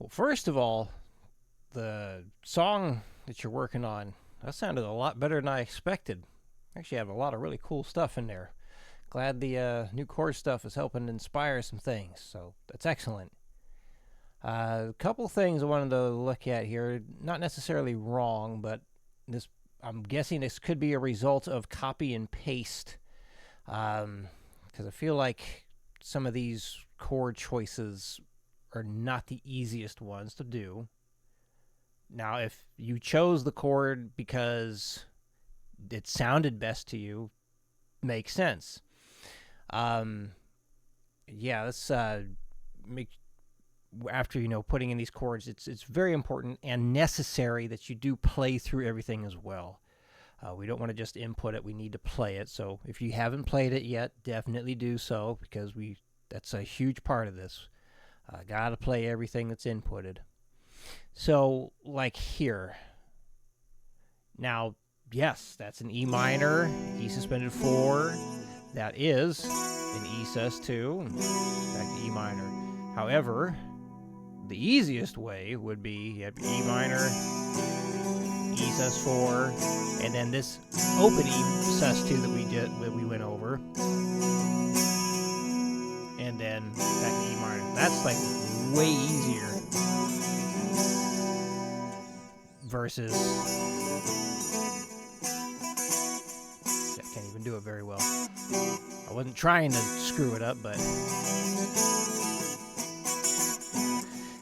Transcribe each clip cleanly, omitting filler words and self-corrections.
Well, first of all, the song that you're working on, that sounded a lot better than I expected. Actually, have a lot of really cool stuff in there. Glad the new chord stuff is helping inspire some things, so that's excellent. A couple things I wanted to look at here, not necessarily wrong, but this I'm guessing this could be a result of copy and paste, because I feel like some of these chord choices are not the easiest ones to do. Now, if you chose the chord because it sounded best to you, makes sense. Um, yeah, let's make after putting in these chords. It's very important and necessary that you do play through everything as well. We don't want to just input it; we need to play it. So if you haven't played it yet, definitely do so because that's a huge part of this. Gotta play everything that's inputted. So, like here. Now, yes, that's an E minor, E suspended 4. That is an E sus2, back to E minor. However, the easiest way would be you have E minor, E sus4, and then this open E sus2 that we went over, and then back to E minor. That's like way easier versus I can't even do it very well. I wasn't trying to screw it up, but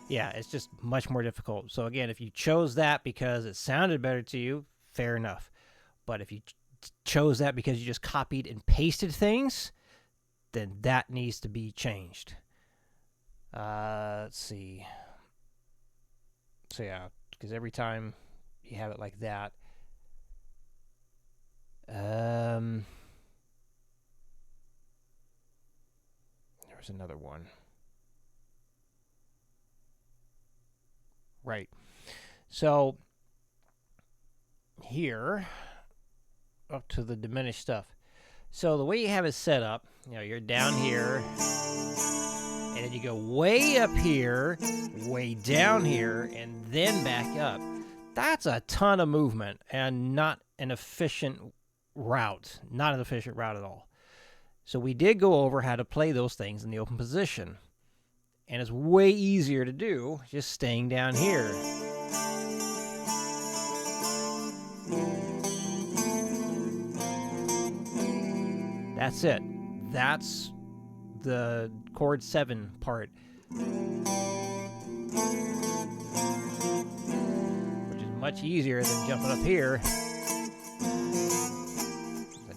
yeah, it's just much more difficult. So again, if you chose that because it sounded better to you, fair enough. But if you chose that because you just copied and pasted things, then that needs to be changed. Let's see. So yeah, because every time you have it like that, there's another one. Right. So here, up to the diminished stuff. So the way you have it set up, you're down here, and then you go way up here, way down here, and then back up. That's a ton of movement and not an efficient route. Not an efficient route at all. So we did go over how to play those things in the open position. And it's way easier to do just staying down here. That's it. That's the chord 7 part. Which is much easier than jumping up here. I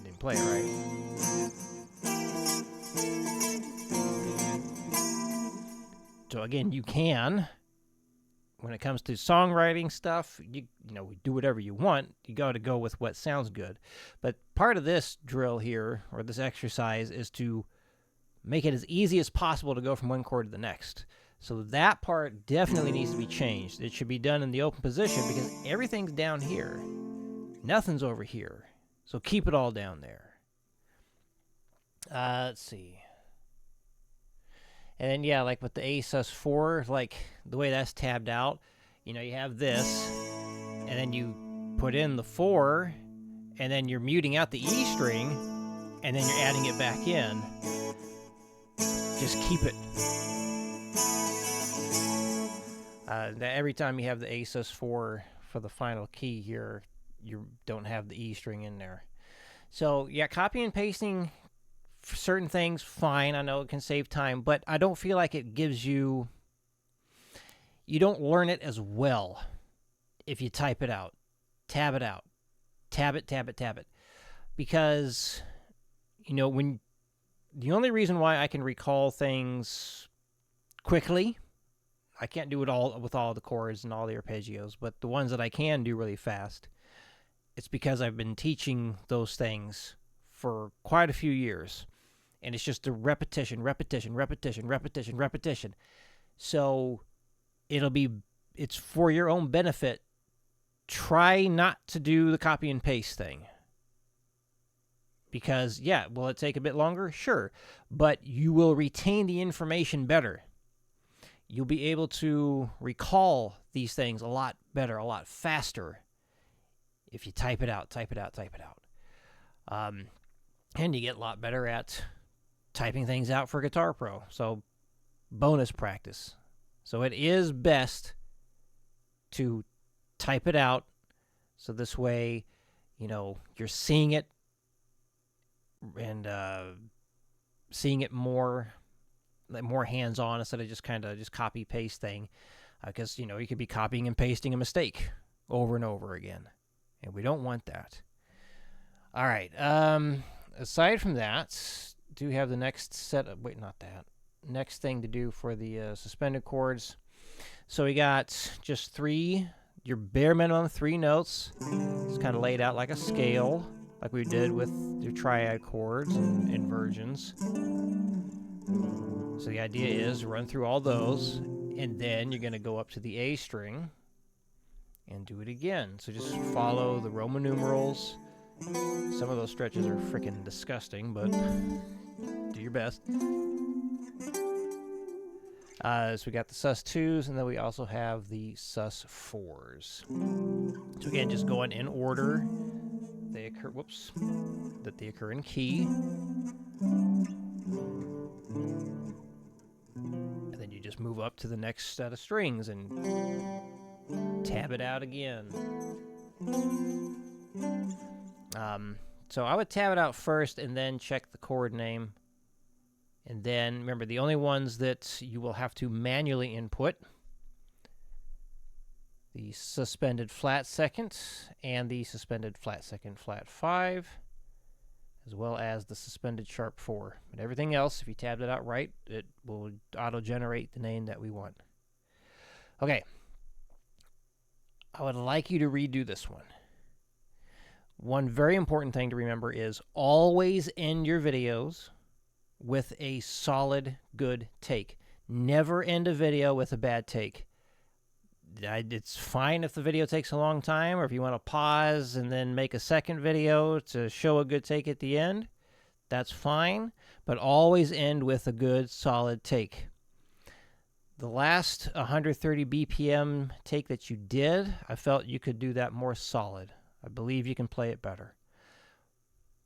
didn't play it right. So again, you can, when it comes to songwriting stuff, you do whatever you want. You got to go with what sounds good. But part of this drill here, or this exercise, is to make it as easy as possible to go from one chord to the next. So that part definitely needs to be changed. It should be done in the open position because everything's down here. Nothing's over here. So keep it all down there. Let's see. And then, yeah, like with the A sus4, like the way that's tabbed out, you have this, and then you put in the 4, and then you're muting out the E string, and then you're adding it back in. Just keep it. Every time you have the A sus4 for the final key here, you don't have the E string in there. So, yeah, copy and pasting for certain things, fine. I know it can save time, but I don't feel like it gives you don't learn it as well if you type it out. Tab it out. Tab it. Because, when the only reason why I can recall things quickly, I can't do it all with all the chords and all the arpeggios, but the ones that I can do really fast, it's because I've been teaching those things for quite a few years. And it's just a repetition. So it's for your own benefit. Try not to do the copy and paste thing. Because, yeah, will it take a bit longer? Sure. But you will retain the information better. you'll be able to recall these things a lot better, a lot faster if you type it out. And you get a lot better at typing things out for Guitar Pro. So bonus practice. So it is best to type it out, so this way, you're seeing it and seeing it more hands-on instead of just kind of just copy-paste thing. Because, you could be copying and pasting a mistake over and over again. And we don't want that. All right. Aside from that, do have the next set of... Wait, not that. Next thing to do for the suspended chords. So we got just your bare minimum 3 notes. It's kind of laid out like a scale, like we did with your triad chords and inversions. So the idea is run through all those, and then you're going to go up to the A string and do it again. So just follow the Roman numerals. Some of those stretches are freaking disgusting, but do your best. So we got the sus2s, and then we also have the sus4s. So again, just going in order. They occur. That they occur in key. And then you just move up to the next set of strings and tab it out again. So I would tab it out first and then check the chord name. And then, remember, the only ones that you will have to manually input, the suspended flat second and the suspended flat second flat 5, as well as the suspended sharp 4. But everything else, if you tabbed it out right, it will auto-generate the name that we want. Okay. I would like you to redo this one. One very important thing to remember is always end your videos with a solid, good take. Never end a video with a bad take. It's fine if the video takes a long time, or if you want to pause and then make a second video to show a good take at the end. That's fine, but always end with a good, solid take. The last 130 BPM take that you did, I felt you could do that more solid. I believe you can play it better.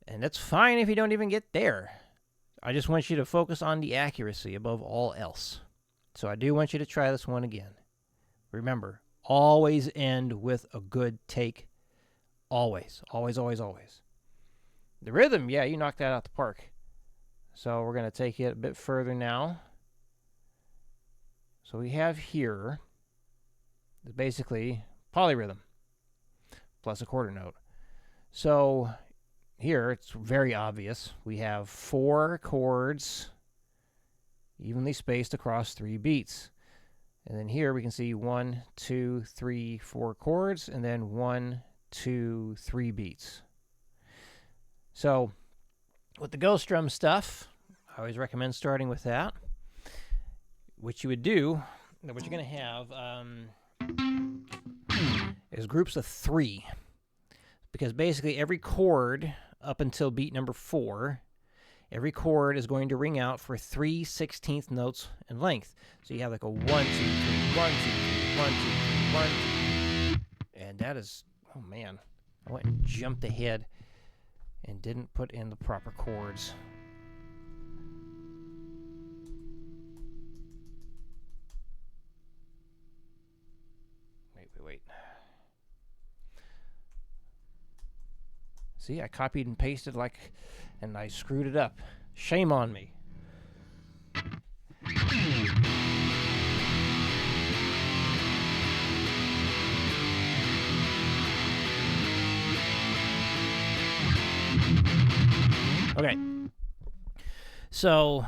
And that's fine if you don't even get there. I just want you to focus on the accuracy above all else. So I do want you to try this one again. Remember, always end with a good take. Always, always, always, always. The rhythm, yeah, you knocked that out the park. So we're going to take it a bit further now. So we have here, basically, polyrhythm plus a quarter note. So here, it's very obvious. We have 4 chords evenly spaced across 3 beats. And then here we can see 1, 2, 3, 4 chords, and then 1, 2, 3 beats. So with the Ghost Drum stuff, I always recommend starting with that. What you would do, what you're going to have is groups of 3. Because basically every chord up until beat number 4, every chord is going to ring out for 3/16 notes in length. So you have like a 1, 2, 3, 1, 2, 3, 1, 2, 3, 1, 2. And that is, oh man, I went and jumped ahead and didn't put in the proper chords. Wait. See, I copied and pasted and I screwed it up. Shame on me. Okay. So,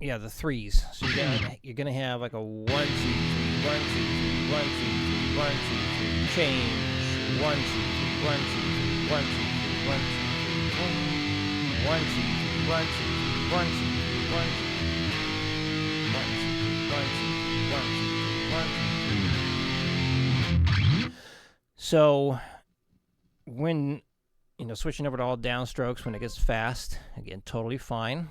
yeah, the 3s. So you're gonna have like a 1, 2, 3, 1, 2, 3, 1, 2, 3, 1, 2, 3, change, 1, 2, 3, 1, 2, 3, 1, 2, 3, 1, 2, 3, 1, 2, 3, 1, 2, 3, 1, 2, 3, 1, 2, 3, 1, 2, 3, 1, 2, 3, 1, 2, 3. So when switching over to all downstrokes when it gets fast, again, totally fine.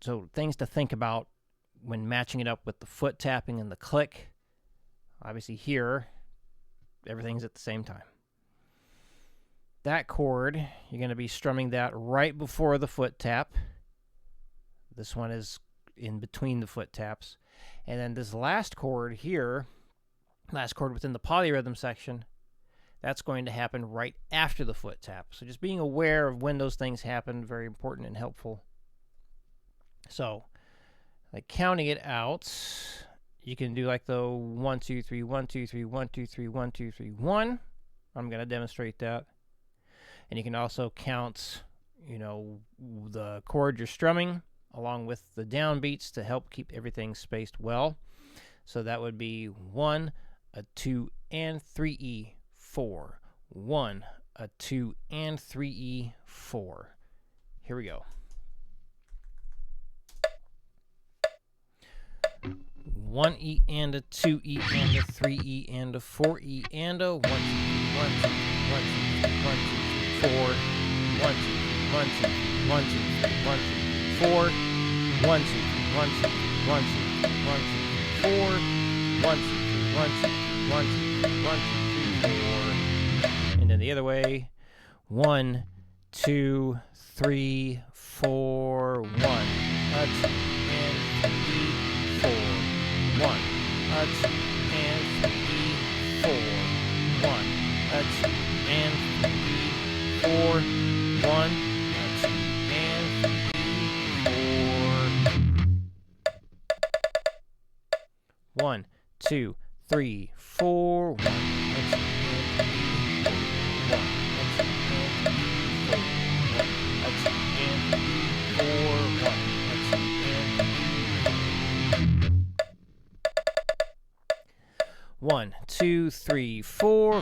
So things to think about when matching it up with the foot tapping and the click. Obviously here, everything's at the same time. That chord, you're going to be strumming that right before the foot tap. This one is in between the foot taps. And then this last chord here, last chord within the polyrhythm section, that's going to happen right after the foot tap. So just being aware of when those things happen, very important and helpful. So, like counting it out, you can do like the 1, 2, 3, 1, 2, 3, 1, 2, 3, 1, 2, 3, 1. I'm going to demonstrate that. And you can also count, you know, the chord you're strumming along with the downbeats to help keep everything spaced well. So that would be 1, a 2, and 3E, 4. 1, a 2, and 3E, 4. Here we go. 1E and a 2E and a 3E and a 4E and a 1, 2, 3, 1, 2, 3, 1, 2, 3, 1, 2, 3, 4. 1, 2, 3, 1, 2, 3, 1, 2, 3, 1, 2, 3, 4. 1, 2, 3, 1, 2, 3, 1, 2, 3, 1, 2, 3, 4. 1, 2, 3, 1, 2, 3, 1, 2, 3, 1, 2, 3, 4. And then the other way. 1, 2, 3, 4, 1. A 2 and 3, 4. 1, a 2 and 3, 4. 1, a 2 and 3, 4. 1, a 2 and 3, 4. 1, 2, 3, 4. 1, a 2 and 3, 4. 1, a 2 and 3, 4. 1, a 2 and 3, 4. 1, a 2 and 3. 1, 2, 3, 4.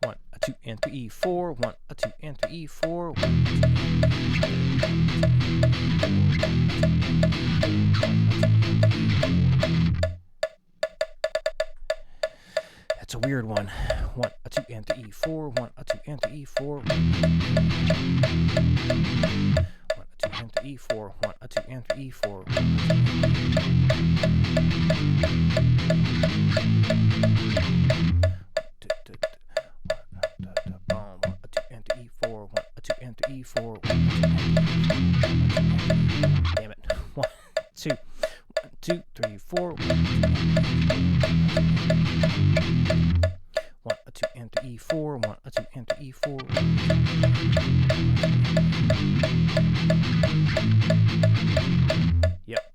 One, a 2 and 3, 4. 1, a 2 and 3, 4. 1, that's a weird one. 1, a 2 and 3, 4. 1, a 2 and 3, 4. 1, a 2 and 3, 4. 1, a 2 and 3, 4. 1, 2 and 3, 4. 1, a 2 and 3, 4. Damn it. 1, 2, 1, 2, 3, 4. 1, a 2 and 3, 4. 1, a 2 and 3, 4. Yep.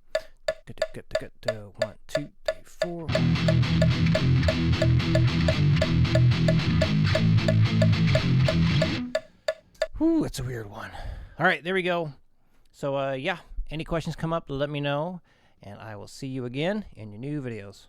1, 2, 3, 4. Whew, that's a weird one. All right, there we go. So, yeah, any questions come up, let me know, and I will see you again in your new videos.